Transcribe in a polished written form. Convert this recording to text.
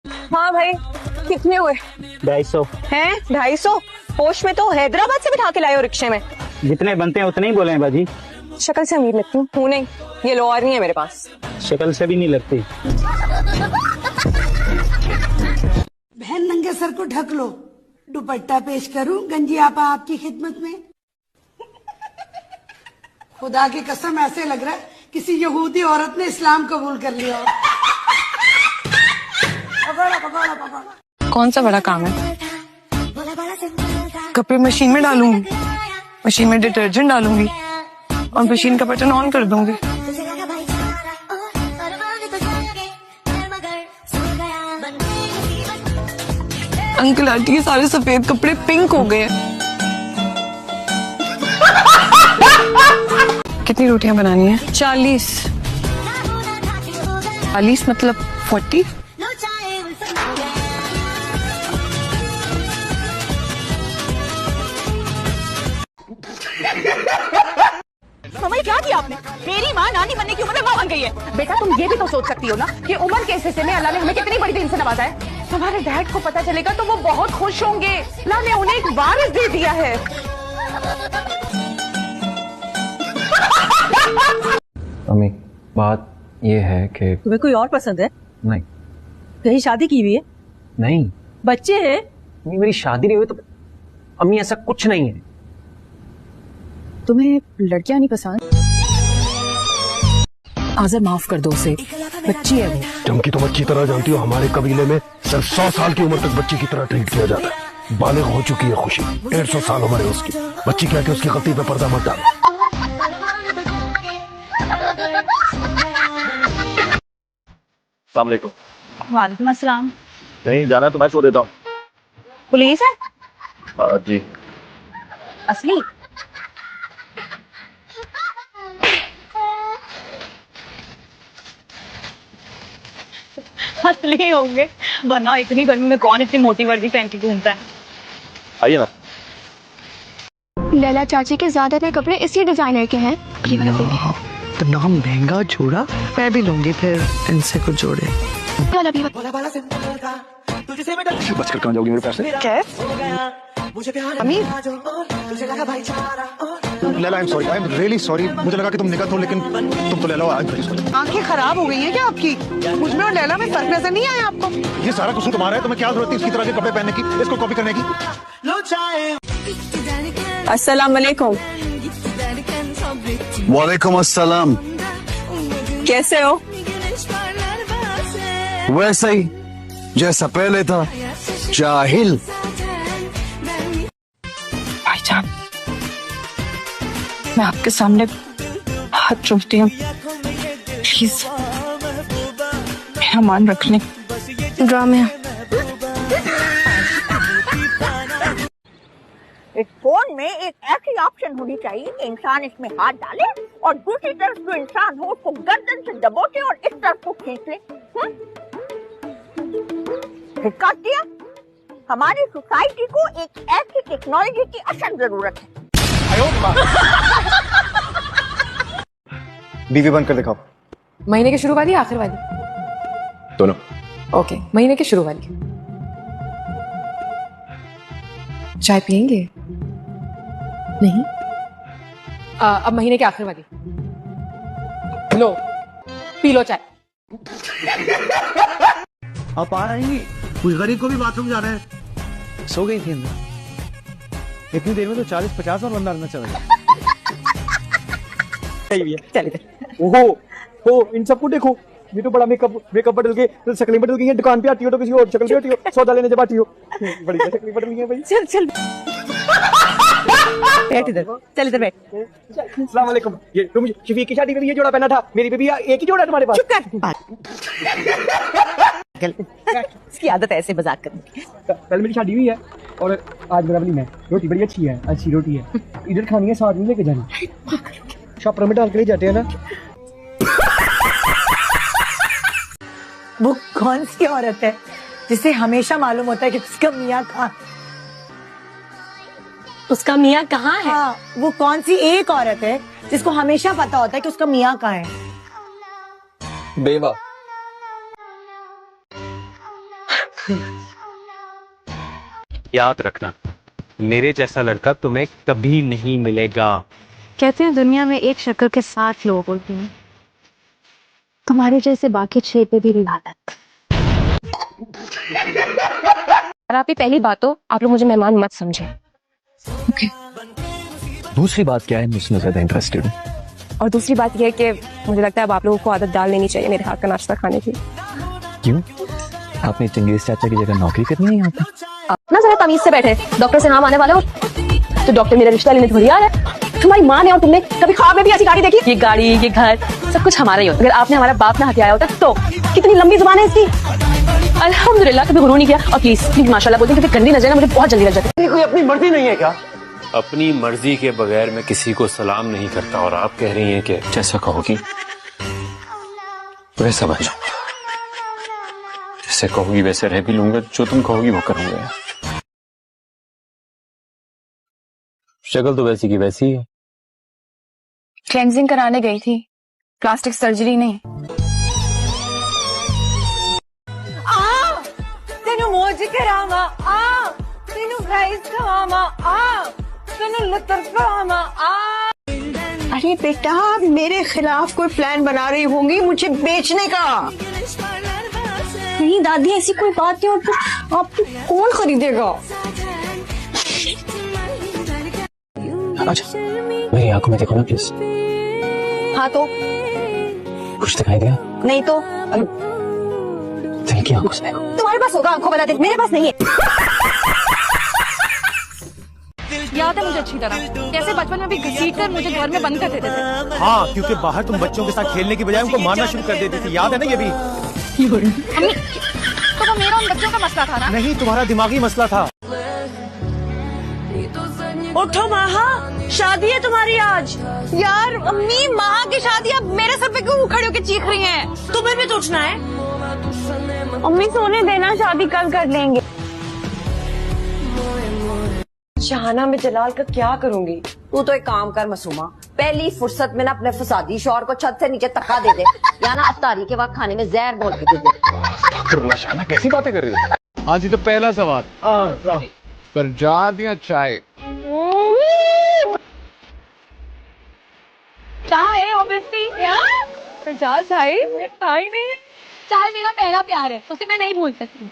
हाँ भाई, कितने हुए? 250। हैं 250? होश में तो हैदराबाद से बिठा के लाए हो रिक्शे में। जितने बनते हैं उतने ही बोले हैं बाजी। शक्ल से अमीर लगती हूँ नहीं, ये लो और नहीं है मेरे पास। शक्ल से भी नहीं लगती। बहन नंगे सर को ढक लो, दुपट्टा पेश करूं गंजी आपा आपकी खिदमत में। खुदा की कसम ऐसे लग रहा है किसी यहूदी औरत ने इस्लाम कबूल कर लिया हो। पकड़ो पकड़ो पकड़ो। कौन सा बड़ा काम है? कपड़े मशीन में डालूंगी, मशीन में डिटर्जेंट डालूंगी और मशीन का बटन ऑन कर दूंगी। अंकल आंटी के सारे सफेद कपड़े पिंक हो गए। कितनी रोटियां बनानी है? 40। 40 मतलब 40। समझ क्या किया आपने? मेरी माँ नानी बनने की उम्र में बन गई है। बेटा तुम ये भी तो सोच सकती हो ना कि उम्र के हिस्से में अल्लाह ने हमें कितनी बड़ी दिन से नवाजा है। तुम्हारे डैड को पता चलेगा तो वो बहुत खुश होंगे। अल्लाह ने उन्हें एक वारिस दे दिया है। अम्मी, बात ये है कि तुम्हें कोई और पसंद है? नहीं। कहीं शादी की हुई है? नहीं बच्चे हैं? नहीं, मेरी शादी नहीं हुई तो अम्मी ऐसा कुछ नहीं है। तुम्हें लड़कियां नहीं पसंद? आज़र माफ कर दो उसे, बच्ची है वो। चमकी तुम अच्छी तरह जानती हो हमारे कबीले में सिर्फ 100 साल की उम्र तक बच्ची की तरह ट्रीट किया जाता है। बालिग हो चुकी है खुशी, 150 साल उम्र है उसकी। बच्ची क्या कि उसकी गलती पे पर्दा मत डालो। वालेकुम अस्सलाम। नहीं जाना तो मैं सो देता हूँ। पुलिस है? जी। असली? असली होंगे, वरना इतनी गर्मी में कौन इतनी मोटी वर्दी पहन के घूमता है। आइए ना। लैला चाची के ज्यादातर कपड़े इसी डिजाइनर के हैं। इतना महंगा जोड़ा मैं भी लूंगी फिर इनसे कुछ जोड़े। बचकर कहाँ जाओगी मेरे पैसे? Laila, I am sorry, I am really sorry. मुझे लगा कि तुम निकल हो, लेकिन तुम तो लैला। आंखें खराब हो गई है क्या आपकी? मुझ में और लैला में फर्क नजर नहीं आया आपको? ये सारा कसूर तुम्हारा है। तुम्हें क्या जरूरत है इसकी तरह के कपड़े पहनने की, इसको कॉपी करने की? अस्सलाम वालेकुम। वालेकुम अस्सलाम। कैसे हो? वैसा ही जैसा पहले था, जाहिल। भाईजान, मैं आपके सामने हाथ जोड़ती हूँ, प्लीज मेरा मान रखने। ड्रामे इस फोन में एक ऐसी ऑप्शन होनी चाहिए कि इंसान इसमें हाथ डाले और दूसरी तरफ जो इंसान हो उसको गर्दन से दबोचे और इस तरफ को खींच ले। काट दिया। हमारी सोसाइटी को एक ऐसी टेक्नोलॉजी की अशद जरूरत है। बीवी बंद कर दिखाओ। महीने के शुरू वाली आखिर वाली? दोनों। ओके, महीने के शुरू वाली। चाय पियेंगे? नहीं। अब महीने के आखिर वाली लो, पी लो चाय। आप आ रही? कोई गरीब को भी बाथरूम जाना है। सो गई थी अंदर। इतनी देर में तो 40-50 और बंदा अंदर चला गया। चल इधर। ओहो, इन सबको देखो, ये तो बड़ा मेकअप बदल के तो शक्लें बदल गई हैं। दुकान पे आती हो तो किसी और शक्ल पे आती हो, सौदा लेने जब आती हो बड़ी शक्लें बदल गई हैं भाई। चल बैठ इधर, चल इधर बैठ। अस्सलाम वालेकुम। ये तुम शफीक की शादी में भी ये जोड़ा पहना था, मेरी पे भी एक ही जोड़ा है तुम्हारे पास। चुप कर। इसकी आदत है ऐसे मजाक करने की। कल मेरी शादी हुई है और आज मेरा वलीमा है। रोटी बड़ी अच्छी है, अच्छी रोटी है। इधर खानी है, साथ में लेके जानी। शॉपर में डाल के ले जाते हैं ना। वो कौन सी औरत है जिसे हमेशा मालूम होता है कि उसका मियाँ कहाँ? उसका मियाँ कहाँ है? हाँ, वो कौन सी एक औरत है जिसको हमेशा पता होता है कि उसका मियाँ कहाँ है? बेवा। याद रखना, मेरे जैसा लड़का तुम्हें कभी नहीं मिलेगा। कहते हैं दुनिया में एक शक्ल के 7 लोग होते हैं, तुम्हारे जैसे बाकी 6 पे भी लानत। और आपकी पहली बात हो, आप लोग मुझे मेहमान मत समझे। दूसरी बात क्या है, मुझमें ज्यादा इंटरेस्टेड हूँ। और दूसरी बात यह है कि मुझे लगता है अब आप लोगों को आदत डाल लेनी चाहिए मेरे हाथ का नाश्ता खाने की। क्यों? आपने चंगेज चाचा की जगह नौकरी करनी है यहाँ पे? ना जरा तमीज से बैठे, डॉक्टर से नाम आने वाले हो तो डॉक्टर मेरा रिश्ता लेने थोड़ी आ रहा है। तुम्हारी माँ ने और तुमने कभी ख्वाब में भी ऐसी गाड़ी देखी? ये गाड़ी, ये घर, सब कुछ हमारा ही होता। अगर आपने हमारा बाप ना हथियाया होता तो कितनी लंबी जुबान है इसकी। अल्हम्दुलिल्लाह कभी गुरूर नहीं किया। और प्लीज प्लीज माशाल्लाह बोलते हैं, क्योंकि गंदी नजर ना मुझे बहुत जल्दी लग जाती है। कोई अपनी मर्जी नहीं है क्या? अपनी मर्जी के बगैर मैं किसी को सलाम नहीं करता, और आप कह रही हैं कि जैसा कहोगी वैसा बन जाऊंगा। जैसे कहोगी वैसे रह भी लूंगा, जो तुम कहोगी वो करूंगा। शक्ल तो वैसी की वैसी है। क्लेंजिंग कराने गई थी, प्लास्टिक सर्जरी नहीं। तेनू मोज करावा आ, तेनू राइस खवावा आ, तेनू लतर खवावा आ। अरे बेटा, मेरे खिलाफ कोई प्लान बना रही होंगी मुझे बेचने का। नहीं दादी, ऐसी कोई बात नहीं। और आपको कौन खरीदेगा? अच्छा, मेरी आंखों में देखो ना प्लीज। हाँ तो कुछ दिखाई दिया? नहीं तो दिल की आंखों से देखो। तुम्हारे पास होगा आंखों वाला दिल, मेरे पास नहीं है। याद है मुझे अच्छी तरह, कैसे बचपन में भी घसीट कर मुझे घर में बंद कर देते थे। हाँ, क्योंकि बाहर तुम बच्चों के साथ खेलने की बजाय उनको मारना शुरू कर देती थी। याद है ना ये भी? अम्मी, तो वो मेरा उन बच्चों का मसला था ना? नहीं, तुम्हारा दिमागी मसला था। उठो माहा, शादी है तुम्हारी आज। यार अम्मी, माँ की शादी अब मेरे सर पे क्यों खड़े होकर चीख रही हैं? तुम्हें भी तो उठना है। अम्मी सोने देना, शादी कल कर लेंगे। शहाना में जलाल का क्या करूंगी? तू तो एक काम कर मासूमा, पहली फुर्सत में ना अपने फसादी शौहर को छत से नीचे धक्का दे दे, या ना अफ्तारी के वक्त खाने में जहर बोल के दे दे। शहाना कैसी बातें कर रही है? हाँ जी, तो पहला सवाल पर जा दिया चाय। चाय ऑब्वियसली यार, चाय नहीं, चाय मेरा पहला प्यार है, उसे मैं नहीं भूल सकती।